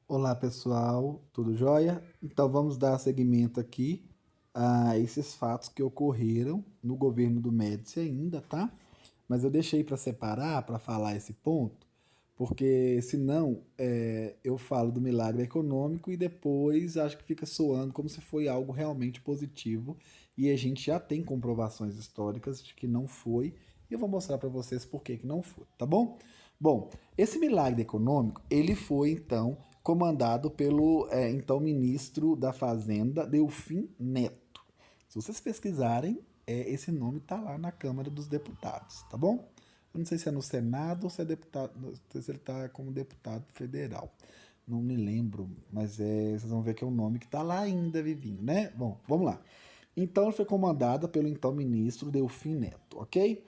Olá pessoal, tudo jóia? Então vamos dar seguimento aqui a esses fatos que ocorreram no governo do Médici ainda, tá? Mas eu deixei para separar, para falar esse ponto, porque senão eu falo do milagre econômico e depois acho que fica soando como se foi algo realmente positivo e a gente já tem comprovações históricas de que não foi e eu vou mostrar para vocês por que que não foi, tá bom? Bom, esse milagre econômico, ele foi então comandado pelo então ministro da Fazenda, Delfim Neto. Se vocês pesquisarem, esse nome está lá na Câmara dos Deputados, tá bom? Eu não sei se é no Senado ou se é deputado, não sei se ele está como deputado federal. Não me lembro, mas vocês vão ver que é um nome que está lá ainda vivinho, né? Bom, vamos lá. Então, ele foi comandada pelo então ministro Delfim Neto, ok?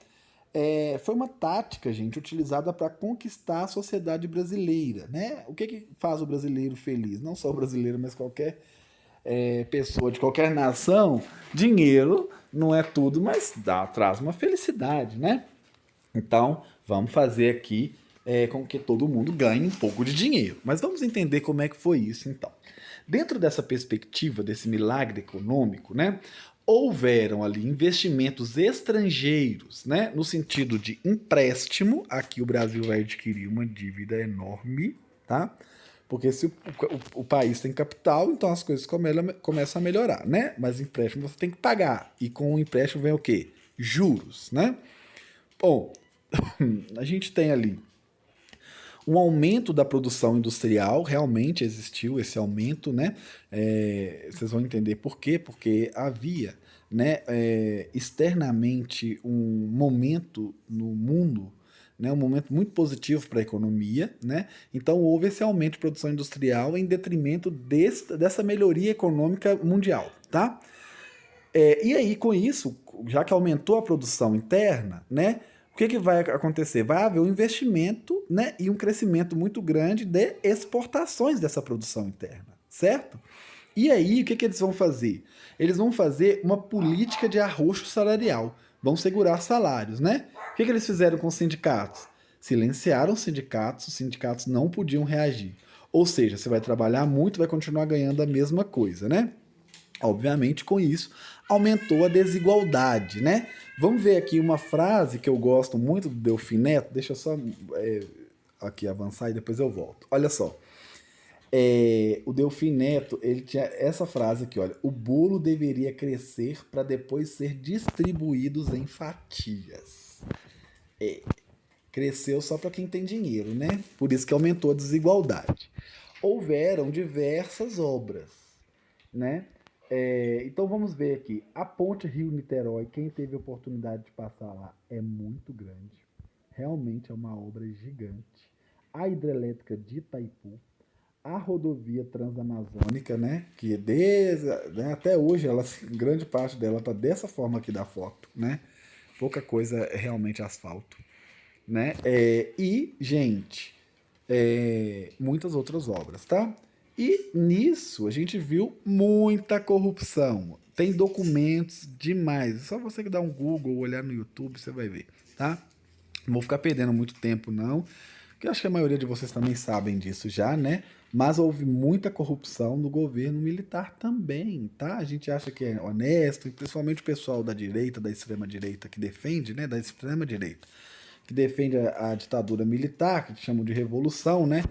Foi uma tática, gente, utilizada para conquistar a sociedade brasileira, né? O que, que faz o brasileiro feliz? Não só o brasileiro, mas qualquer pessoa de qualquer nação. Dinheiro não é tudo, mas traz uma felicidade, né? Então, vamos fazer aqui com que todo mundo ganhe um pouco de dinheiro. Mas vamos entender como é que foi isso, então. Dentro dessa perspectiva, desse milagre econômico, né, houveram ali investimentos estrangeiros, né, no sentido de empréstimo. Aqui o Brasil vai adquirir uma dívida enorme, tá? Porque se o país tem capital, então as coisas começam a melhorar, né? Mas empréstimo você tem que pagar. E com o empréstimo vem o quê? Juros, né? Bom, a gente tem ali um aumento da produção industrial, realmente existiu esse aumento, né? Vocês vão entender por quê, porque havia, né, externamente um momento no mundo, né, um momento muito positivo para a economia, né? Então houve esse aumento de produção industrial em detrimento dessa melhoria econômica mundial, tá? E aí, com isso, já que aumentou a produção interna, né? O que, que vai acontecer? Vai haver um investimento, né, e um crescimento muito grande de exportações dessa produção interna, certo? E aí, o que, que eles vão fazer? Eles vão fazer uma política de arroxo salarial, vão segurar salários, né? O que, que eles fizeram com os sindicatos? Silenciaram os sindicatos não podiam reagir. Ou seja, você vai trabalhar muito, vai continuar ganhando a mesma coisa, né? Obviamente, com isso, aumentou a desigualdade, né? Vamos ver aqui uma frase que eu gosto muito do Delfim Neto. Deixa eu só aqui avançar e depois eu volto. Olha só. O Delfim Neto, ele tinha essa frase aqui, olha. O bolo deveria crescer para depois ser distribuído em fatias. Cresceu só para quem tem dinheiro, né? Por isso que aumentou a desigualdade. Houveram diversas obras, né? Então vamos ver aqui. A ponte Rio-Niterói, quem teve a oportunidade de passar lá, é muito grande. Realmente é uma obra gigante. A hidrelétrica de Itaipu, a rodovia transamazônica, né? Que desde, né, até hoje, ela, grande parte dela tá dessa forma aqui da foto, né? Pouca coisa é realmente asfalto, né? E, gente, muitas outras obras, tá? E nisso a gente viu muita corrupção. Tem documentos demais. É só você que dá um Google, olhar no YouTube, você vai ver, tá? Não vou ficar perdendo muito tempo, não. Que eu acho que a maioria de vocês também sabem disso já, né? Mas houve muita corrupção no governo militar também, tá? A gente acha que é honesto, e principalmente o pessoal da direita, da extrema direita que defende, né? Da extrema direita, que defende a ditadura militar, que chamam de revolução, né?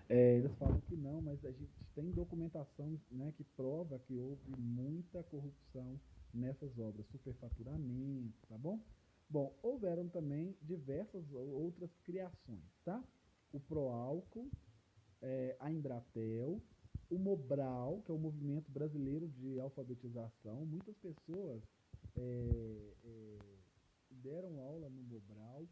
Eles falam que não, mas a gente tem documentação, né, que prova que houve muita corrupção nessas obras, superfaturamento, tá bom? Bom, houveram também diversas outras criações, tá? O Proálcool, a Embratel, o Mobral, que é o Movimento Brasileiro de Alfabetização. Muitas pessoas é, é, deram aula no Mobral.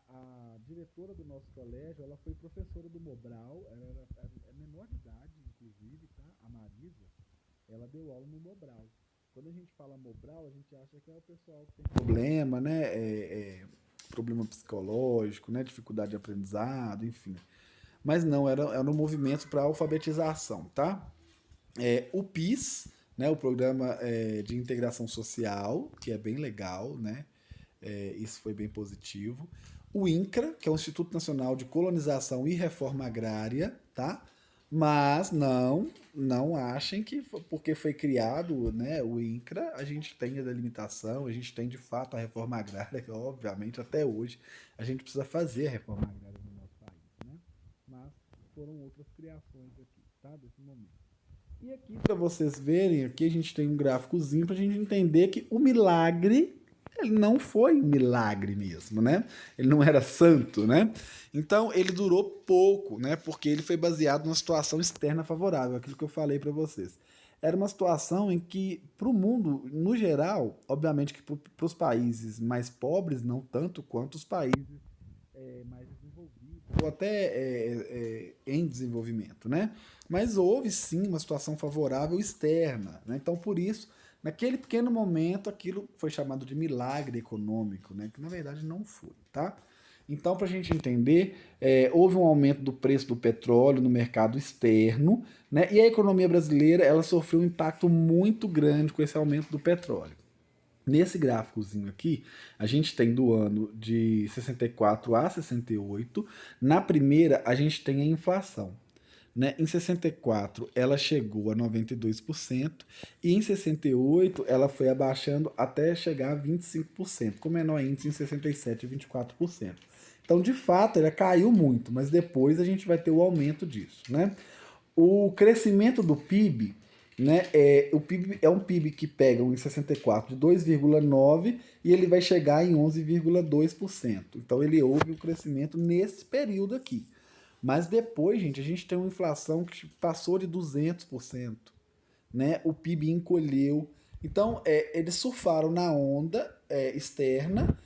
A diretora do nosso colégio, ela foi professora do Mobral, ela é menor de idade, inclusive, tá? A Marisa, ela deu aula no Mobral. Quando a gente fala Mobral, a gente acha que é o pessoal que tem problema, né? Problema psicológico, né? Dificuldade de aprendizado, enfim. Mas não, era um movimento para alfabetização, tá? O PIS, né? O Programa de Integração Social, que é bem legal, né? Isso foi bem positivo. O INCRA, que é o Instituto Nacional de Colonização e Reforma Agrária, tá? Mas não achem que porque foi criado, né, o INCRA, a gente tem a delimitação, a gente tem de fato a reforma agrária, que obviamente até hoje a gente precisa fazer a reforma agrária no nosso país, né? Mas foram outras criações aqui, tá? Desse momento. E aqui, para vocês verem, aqui a gente tem um gráficozinho para a gente entender que o milagre, ele não foi um milagre mesmo, né? Ele não era santo, né? Então, ele durou pouco, né? Porque ele foi baseado numa situação externa favorável, aquilo que eu falei para vocês. Era uma situação em que, para o mundo, no geral, obviamente que para os países mais pobres, não tanto quanto os países mais desenvolvidos, ou até em desenvolvimento, né? Mas houve sim uma situação favorável externa, né? Então, por isso, naquele pequeno momento, aquilo foi chamado de milagre econômico, né? Que na verdade não foi, tá? Então, para a gente entender, houve um aumento do preço do petróleo no mercado externo, né? E a economia brasileira ela sofreu um impacto muito grande com esse aumento do petróleo. Nesse gráficozinho aqui, a gente tem do ano de 64 a 68. Na primeira, a gente tem a inflação. Né? Em 64, ela chegou a 92% e em 68 ela foi abaixando até chegar a 25%, com menor índice em 67 e 24%. Então, de fato, ela caiu muito, mas depois a gente vai ter o aumento disso. Né? O crescimento do PIB, né, o PIB é um PIB que pega em 64 de 2,9 e ele vai chegar em 11,2%. Então ele houve um crescimento nesse período aqui. Mas depois, gente, a gente tem uma inflação que passou de 200%, né? O PIB encolheu. Então, eles surfaram na onda externa,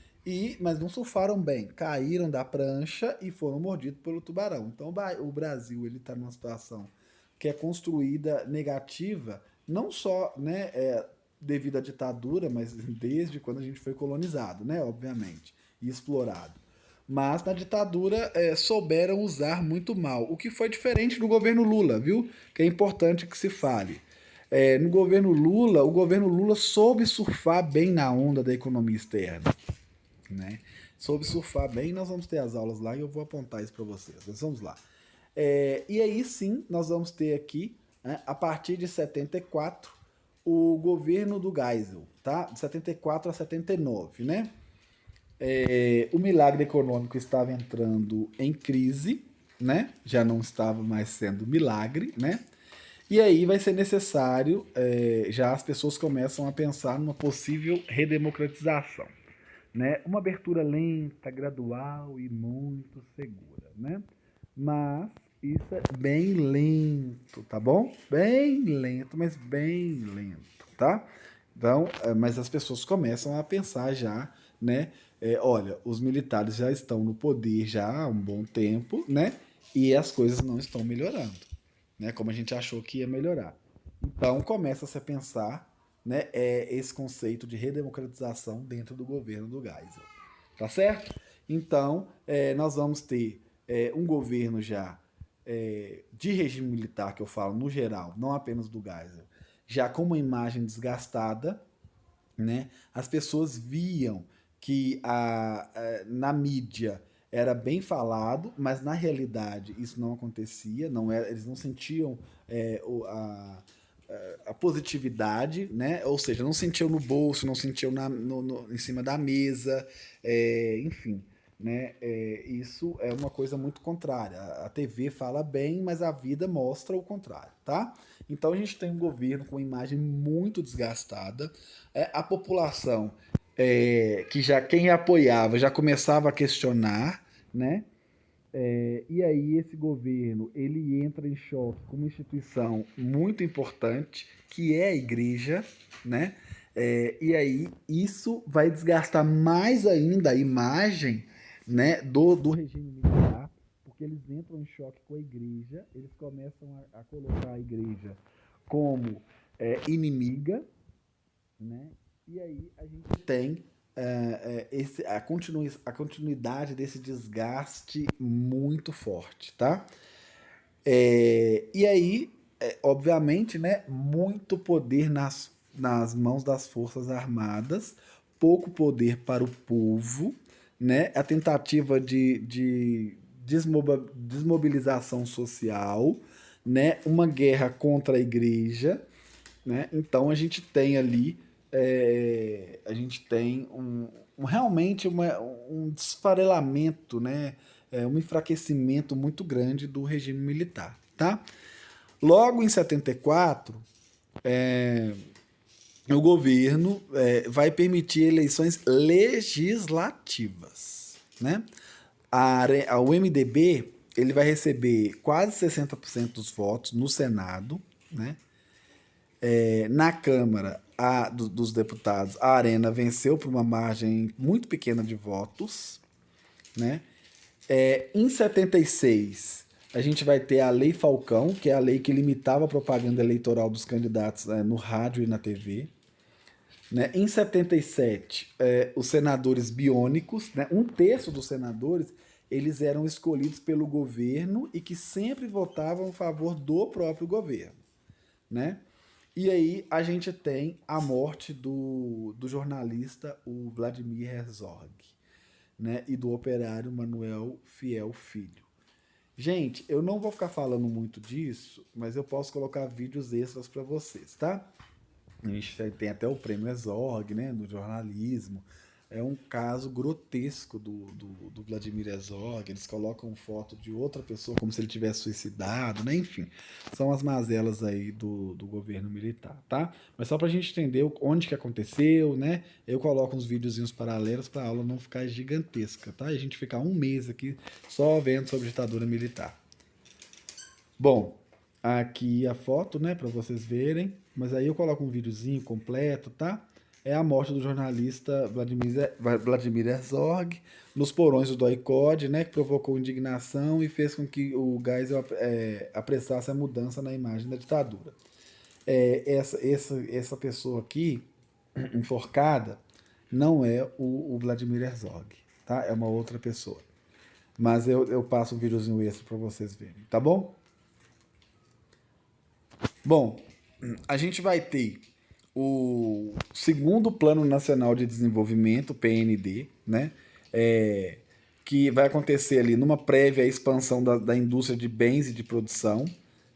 mas não surfaram bem. Caíram da prancha e foram mordidos pelo tubarão. Então, o Brasil ele está numa situação que é construída negativa, não só né, devido à ditadura, mas desde quando a gente foi colonizado, né, obviamente, e explorado. Mas na ditadura souberam usar muito mal, o que foi diferente do governo Lula, viu? Que é importante que se fale. No governo Lula, o governo Lula soube surfar bem na onda da economia externa, né? Soube surfar bem, nós vamos ter as aulas lá e eu vou apontar isso para vocês. Mas vamos lá. E aí sim, nós vamos ter aqui, né, a partir de 74, o governo do Geisel, tá? De 74 a 79, né? O milagre econômico estava entrando em crise, né? Já não estava mais sendo milagre, né? E aí vai ser necessário, já as pessoas começam a pensar numa possível redemocratização, né? Uma abertura lenta, gradual e muito segura, né? Mas isso é bem lento, tá bom? Bem lento, mas bem lento, tá? Então, mas as pessoas começam a pensar já, né? Olha, os militares já estão no poder já há um bom tempo, né? E as coisas não estão melhorando, né? Como a gente achou que ia melhorar. Então começa-se a pensar, né, esse conceito de redemocratização dentro do governo do Geisel. Tá certo? Então, nós vamos ter um governo já de regime militar, que eu falo no geral, não apenas do Geisel, já com uma imagem desgastada, né? As pessoas viam que na mídia era bem falado, mas na realidade isso não acontecia, não era, eles não sentiam a positividade, né? Ou seja, não sentiam no bolso, não sentiam em cima da mesa, enfim. Né? Isso é uma coisa muito contrária. A TV fala bem, mas a vida mostra o contrário, tá? Então a gente tem um governo com uma imagem muito desgastada, a população que já quem apoiava já começava a questionar, né? E aí esse governo ele entra em choque com uma instituição muito importante que é a igreja, né? E aí isso vai desgastar mais ainda a imagem, né, do regime militar, porque eles entram em choque com a igreja, eles começam a colocar a igreja como inimiga, né? E aí a gente tem a continuidade desse desgaste muito forte, tá? E aí, obviamente, né, muito poder nas mãos das Forças Armadas, pouco poder para o povo, né? A tentativa de desmobilização social, né, uma guerra contra a igreja, né? Então a gente tem ali, a gente tem realmente um desfarelamento, né? Um enfraquecimento muito grande do regime militar, tá? Logo em 74, o governo vai permitir eleições legislativas, né? O MDB ele vai receber quase 60% dos votos no Senado, né? Na Câmara dos Deputados, a Arena venceu por uma margem muito pequena de votos, né? Em 76, a gente vai ter a Lei Falcão, que é a lei que limitava a propaganda eleitoral dos candidatos no rádio e na TV. Né? Em 77, os senadores biônicos, né? Um terço dos senadores, eles eram escolhidos pelo governo e que sempre votavam a favor do próprio governo. Né? E aí a gente tem a morte do jornalista o Vladimir Herzog, né? E do operário Manuel Fiel Filho. Gente, eu não vou ficar falando muito disso, mas eu posso colocar vídeos extras para vocês, tá? A gente tem até o prêmio Herzog, né, no jornalismo. É um caso grotesco do Vladimir Herzog. Eles colocam foto de outra pessoa como se ele tivesse suicidado, né? Enfim, são as mazelas aí do governo militar, tá? Mas só pra gente entender onde que aconteceu, né? Eu coloco uns videozinhos paralelos pra aula não ficar gigantesca, tá? E a gente ficar um mês aqui só vendo sobre ditadura militar. Bom, aqui a foto, né, para vocês verem, mas aí eu coloco um videozinho completo, tá? É a morte do jornalista Vladimir Herzog nos porões do DOI-CODE, né, que provocou indignação e fez com que o Geisel apressasse a mudança na imagem da ditadura. Essa pessoa aqui, enforcada, não é o Vladimir Herzog, tá? É uma outra pessoa. Mas eu passo um videozinho extra para vocês verem, tá bom? Bom, a gente vai ter o segundo Plano Nacional de Desenvolvimento, PND, né? É, que vai acontecer ali numa prévia expansão da indústria de bens e de produção,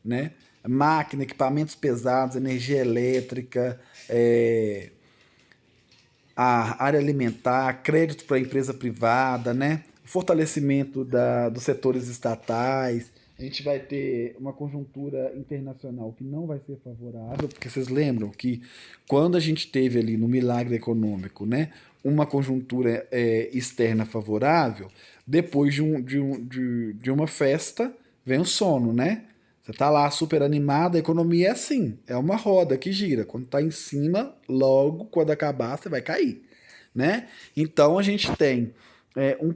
né? Máquina, equipamentos pesados, energia elétrica, a área alimentar, crédito para a empresa privada, né? Fortalecimento dos setores estatais. A gente vai ter uma conjuntura internacional que não vai ser favorável, porque vocês lembram que quando a gente teve ali no milagre econômico, né, uma conjuntura externa favorável, depois de uma festa vem o sono, né? Você tá lá super animado, a economia é assim, é uma roda que gira. Quando tá em cima, logo quando acabar, você vai cair, né? Então a gente tem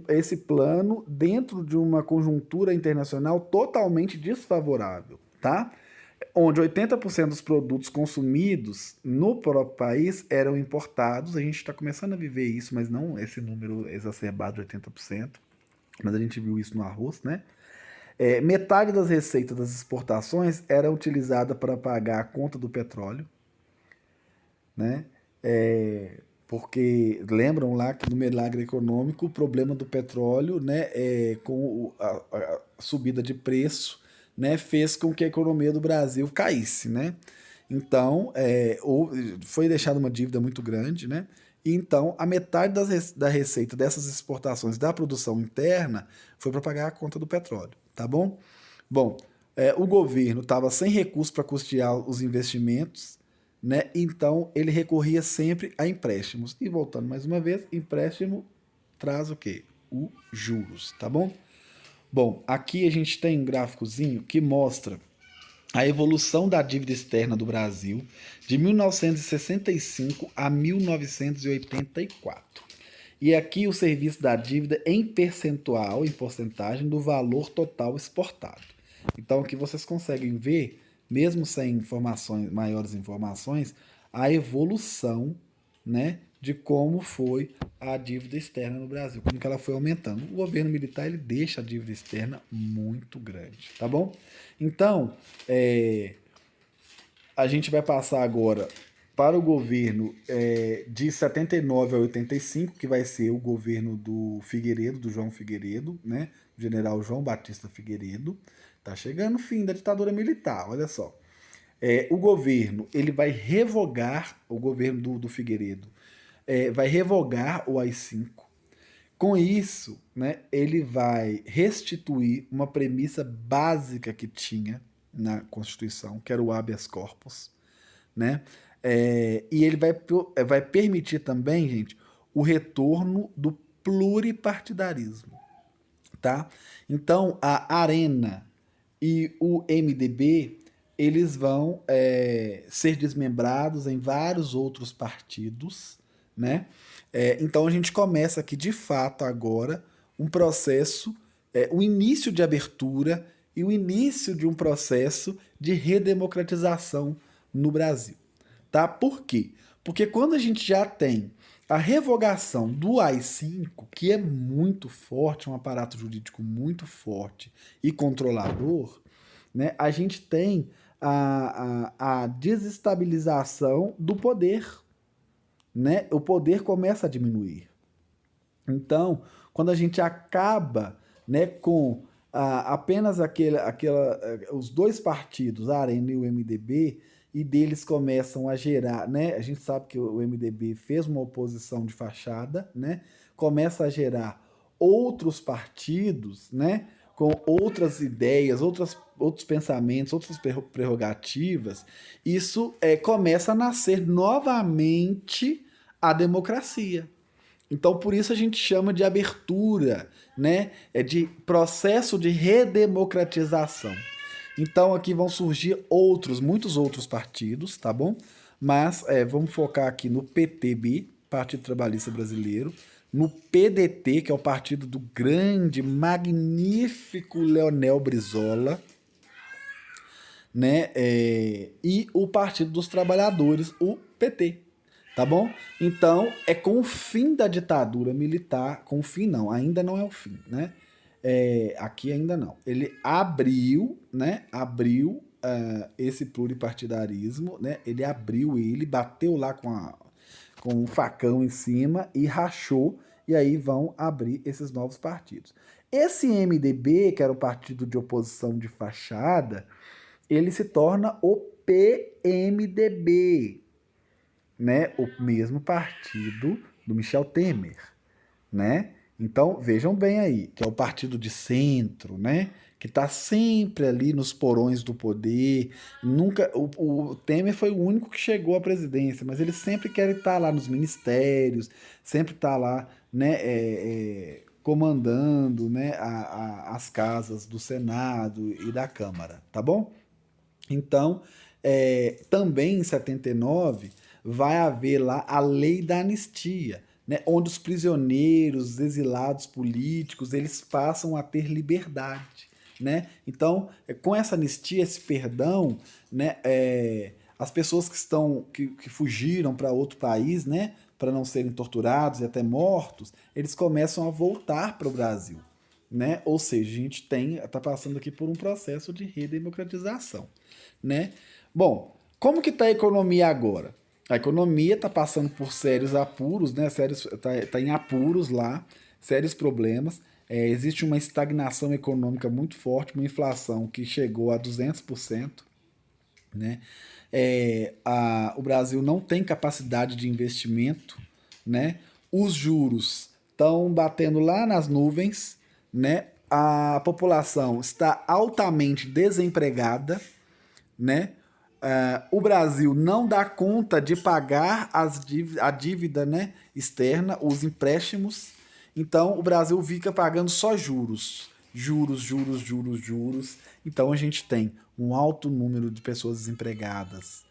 esse plano dentro de uma conjuntura internacional totalmente desfavorável, tá? Onde 80% dos produtos consumidos no próprio país eram importados. A gente está começando a viver isso, mas não esse número exacerbado de 80%. Mas a gente viu isso no arroz, né? Metade das receitas das exportações era utilizada para pagar a conta do petróleo, né? Porque lembram lá que no milagre econômico o problema do petróleo, né, com a subida de preço, né, fez com que a economia do Brasil caísse, né? Então, foi deixada uma dívida muito grande, né? E então, a metade da receita dessas exportações da produção interna foi para pagar a conta do petróleo, tá bom? Bom, o governo estava sem recursos para custear os investimentos, né? Então, ele recorria sempre a empréstimos. E voltando mais uma vez, empréstimo traz o quê? O juros, tá bom? Bom, aqui a gente tem um gráficozinho que mostra a evolução da dívida externa do Brasil de 1965 a 1984. E aqui o serviço da dívida em percentual, em porcentagem do valor total exportado. Então aqui vocês conseguem ver, mesmo sem informações, maiores informações, a evolução, né, de como foi a dívida externa no Brasil, como que ela foi aumentando. O governo militar ele deixa a dívida externa muito grande, tá bom? Então, a gente vai passar agora para o governo de 79 a 85, que vai ser o governo do Figueiredo, do João Figueiredo, né? O general João Batista Figueiredo, Tá chegando o fim da ditadura militar, olha só. O governo, ele vai revogar, o governo do Figueiredo, vai revogar o AI-5. Com isso, né, ele vai restituir uma premissa básica que tinha na Constituição, que era o habeas corpus, né? E ele vai permitir também, gente, o retorno do pluripartidarismo, tá? Então, a Arena e o MDB, eles vão ser desmembrados em vários outros partidos, né? Então a gente começa aqui de fato agora um processo, o início de abertura e o início de um processo de redemocratização no Brasil, tá? Por quê? Porque quando a gente já tem a revogação do AI-5, que é muito forte, um aparato jurídico muito forte e controlador, né, a gente tem a desestabilização do poder, né? O poder começa a diminuir. Então, quando a gente acaba, né, com apenas os dois partidos, a Arena e o MDB, e deles começam a gerar, né? A gente sabe que o MDB fez uma oposição de fachada, né? Começa a gerar outros partidos, né? Com outras ideias, outros pensamentos, outras prerrogativas. Isso começa a nascer novamente a democracia. Então, por isso a gente chama de abertura, né? De processo de redemocratização. Então, aqui vão surgir muitos outros partidos, tá bom? Mas vamos focar aqui no PTB, Partido Trabalhista Brasileiro, no PDT, que é o partido do grande, magnífico Leonel Brizola, né? E o Partido dos Trabalhadores, o PT. Tá bom? Então, com o fim da ditadura militar, com o fim não, ainda não é o fim, né? Aqui ainda não. Ele abriu, né? Abriu esse pluripartidarismo, né? Ele bateu lá com um facão em cima e rachou, e aí vão abrir esses novos partidos. Esse MDB, que era o partido de oposição de fachada, ele se torna o PMDB, né? O mesmo partido do Michel Temer, né? Então, vejam bem aí, que é o partido de centro, né? Que está sempre ali nos porões do poder. Nunca, o Temer foi o único que chegou à presidência, mas ele sempre quer estar lá nos ministérios, sempre está lá, né? Comandando, né? As casas do Senado e da Câmara, tá bom? Então, também em 79 vai haver lá a lei da anistia, né, onde os prisioneiros, os exilados políticos, eles passam a ter liberdade, né? Então, com essa anistia, esse perdão, né, as pessoas que fugiram para outro país, né, para não serem torturados e até mortos, eles começam a voltar para o Brasil, né? Ou seja, a gente está passando aqui por um processo de redemocratização, né? Bom, como que está a economia agora? A economia está passando por sérios apuros, né? Tá em apuros lá, sérios problemas. Existe uma estagnação econômica muito forte, uma inflação que chegou a 200%, né? O Brasil não tem capacidade de investimento, né? Os juros estão batendo lá nas nuvens, né? A população está altamente desempregada, né? O Brasil não dá conta de pagar a dívida, né, externa, os empréstimos. Então, o Brasil fica pagando só juros. Juros, juros, juros, juros. Então, a gente tem um alto número de pessoas desempregadas.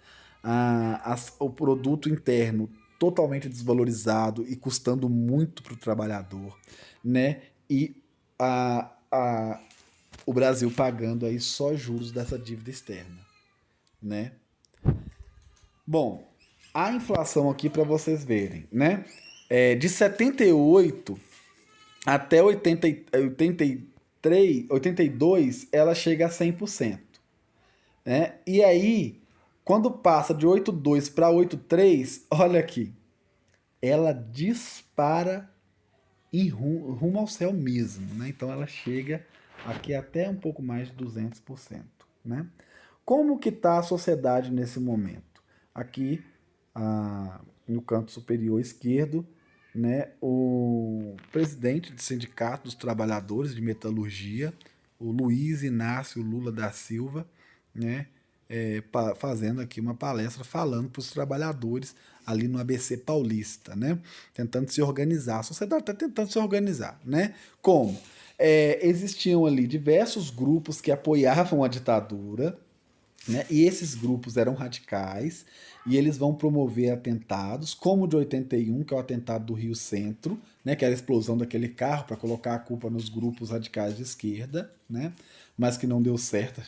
O produto interno totalmente desvalorizado e custando muito para o trabalhador, né? E o Brasil pagando aí só juros dessa dívida externa, né? Bom, a inflação aqui para vocês verem, né? De 78 até 82, ela chega a 100%, né? E aí, quando passa de 82 para 83, olha aqui, ela dispara rumo ao céu mesmo, né? Então ela chega Aqui é até um pouco mais de 200%, né? Como que está a sociedade nesse momento? Aqui, no canto superior esquerdo, né, o presidente do Sindicato dos Trabalhadores de Metalurgia, o Luiz Inácio Lula da Silva, né, fazendo aqui uma palestra falando para os trabalhadores ali no ABC Paulista, né, tentando se organizar. A sociedade está tentando se organizar, né? Como? Existiam ali diversos grupos que apoiavam a ditadura, né? E esses grupos eram radicais e eles vão promover atentados, como o de 81, que é o atentado do Rio Centro, né? Que era a explosão daquele carro para colocar a culpa nos grupos radicais de esquerda, né? Mas que não deu certo,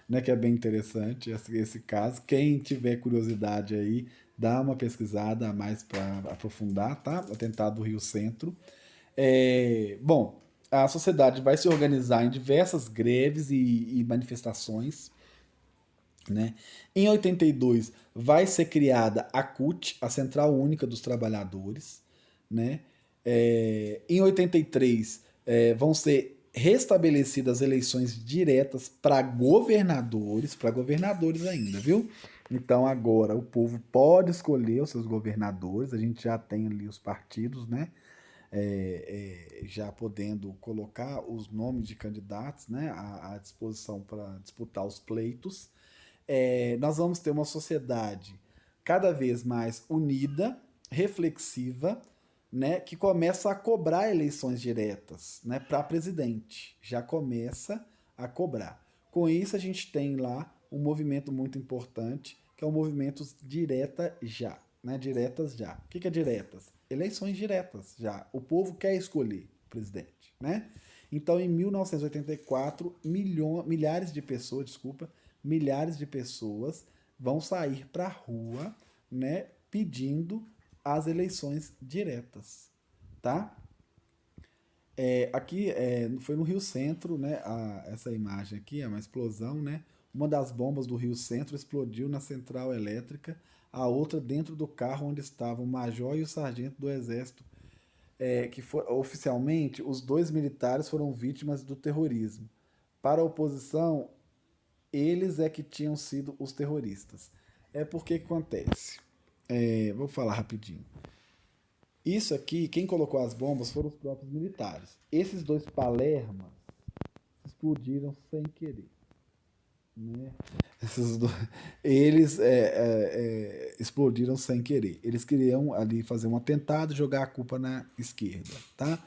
né? Que é bem interessante esse caso. Quem tiver curiosidade aí, dá uma pesquisada a mais para aprofundar, tá? O atentado do Rio Centro. Bom, a sociedade vai se organizar em diversas greves e manifestações, né? Em 82 vai ser criada a CUT, a Central Única dos Trabalhadores, né? Em 83 vão ser restabelecidas eleições diretas para governadores ainda, viu? Então agora o povo pode escolher os seus governadores, a gente já tem ali os partidos, né? Já podendo colocar os nomes de candidatos, né, à disposição para disputar os pleitos. Nós vamos ter uma sociedade cada vez mais unida, reflexiva, né, que começa a cobrar eleições diretas, né, para presidente. Já começa a cobrar. Com isso, a gente tem lá um movimento muito importante, que é o movimento Direta Já. Né, diretas já. O que é diretas? Eleições diretas já. O povo quer escolher o presidente. Né? Então, em 1984, milhares de pessoas, milhares de pessoas vão sair para a rua, né, pedindo as eleições diretas, tá? Aqui foi no Rio Centro, né? Essa imagem aqui é uma explosão, né? Uma das bombas do Rio Centro explodiu na central elétrica, a outra dentro do carro onde estavam o major e o sargento do exército, oficialmente os dois militares foram vítimas do terrorismo. Para a oposição, eles é que tinham sido os terroristas. Porque que acontece? Vou falar rapidinho. Isso aqui, quem colocou as bombas foram os próprios militares. Esses dois Palermas explodiram sem querer. Né? Eles explodiram sem querer. Eles queriam ali fazer um atentado e jogar a culpa na esquerda. Tá?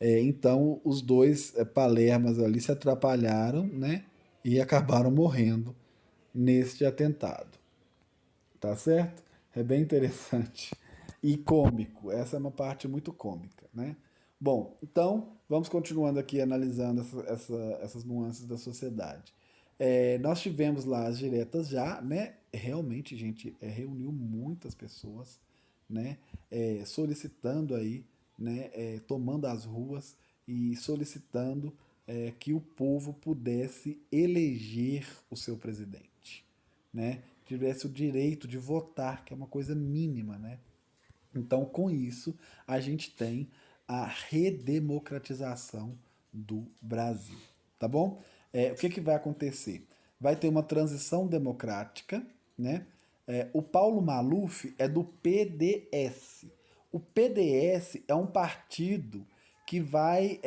Então, os dois Palermas ali se atrapalharam, né? E acabaram morrendo neste atentado. Tá certo? É bem interessante. E cômico. Essa é uma parte muito cômica, né? Bom, então vamos continuando aqui analisando essas nuances da sociedade. Nós tivemos lá as diretas já, né? Realmente, gente, reuniu muitas pessoas, né? Solicitando aí, né? Tomando as ruas e solicitando que o povo pudesse eleger o seu presidente, né? Tivesse o direito de votar, que é uma coisa mínima, né? Então, com isso, a gente tem a redemocratização do Brasil, tá bom? O que vai acontecer? Vai ter uma transição democrática, né? O Paulo Maluf é do PDS. O PDS é um partido que vai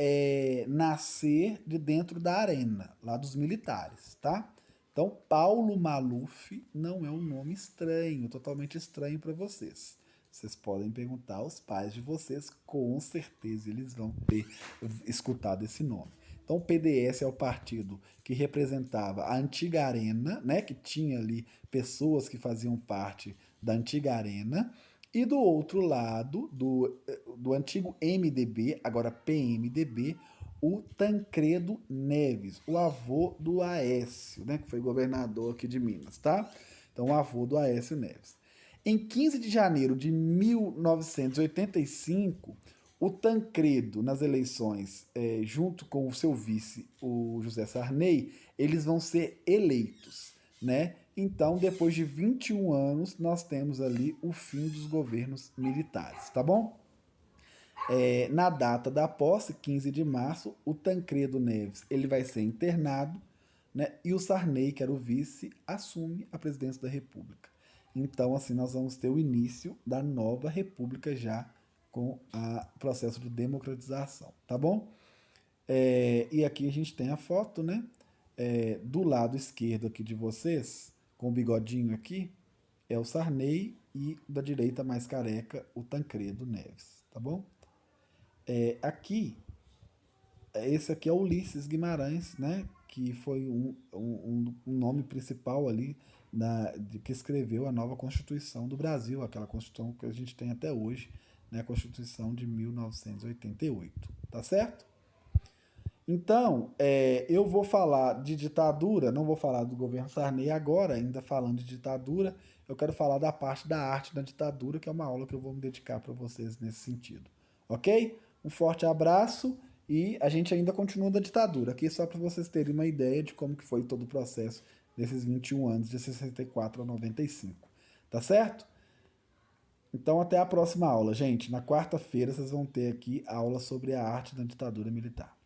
nascer de dentro da arena, lá dos militares, tá? Então, Paulo Maluf não é um nome estranho, totalmente estranho para vocês. Vocês podem perguntar aos pais de vocês, com certeza eles vão ter escutado esse nome. Então, o PDS é o partido que representava a antiga Arena, né, que tinha ali pessoas que faziam parte da antiga Arena, e do outro lado, do antigo MDB, agora PMDB, o Tancredo Neves, o avô do Aécio, né, que foi governador aqui de Minas, tá? Então, o avô do Aécio Neves. Em 15 de janeiro de 1985, o Tancredo, nas eleições, junto com o seu vice, o José Sarney, eles vão ser eleitos, né? Então, depois de 21 anos, nós temos ali o fim dos governos militares, tá bom? Na data da posse, 15 de março, o Tancredo Neves ele vai ser internado, né? E o Sarney, que era o vice, assume a presidência da República. Então, assim, nós vamos ter o início da nova República já com o processo de democratização, tá bom? E aqui a gente tem a foto, né? Do lado esquerdo aqui de vocês, com o bigodinho aqui, é o Sarney e da direita mais careca, o Tancredo Neves, tá bom? Aqui, esse aqui é Ulisses Guimarães, né? Que foi um nome principal ali que escreveu a nova Constituição do Brasil, aquela Constituição que a gente tem até hoje, né? A Constituição de 1988, tá certo? Então, eu vou falar de ditadura, não vou falar do governo Sarney agora, ainda falando de ditadura, eu quero falar da parte da arte da ditadura, que é uma aula que eu vou me dedicar para vocês nesse sentido. Ok? Um forte abraço e a gente ainda continua da ditadura, aqui só para vocês terem uma ideia de como que foi todo o processo desses 21 anos, de 64 a 95. Tá certo? Então, até a próxima aula, gente. Na quarta-feira vocês vão ter aqui a aula sobre a arte da ditadura militar.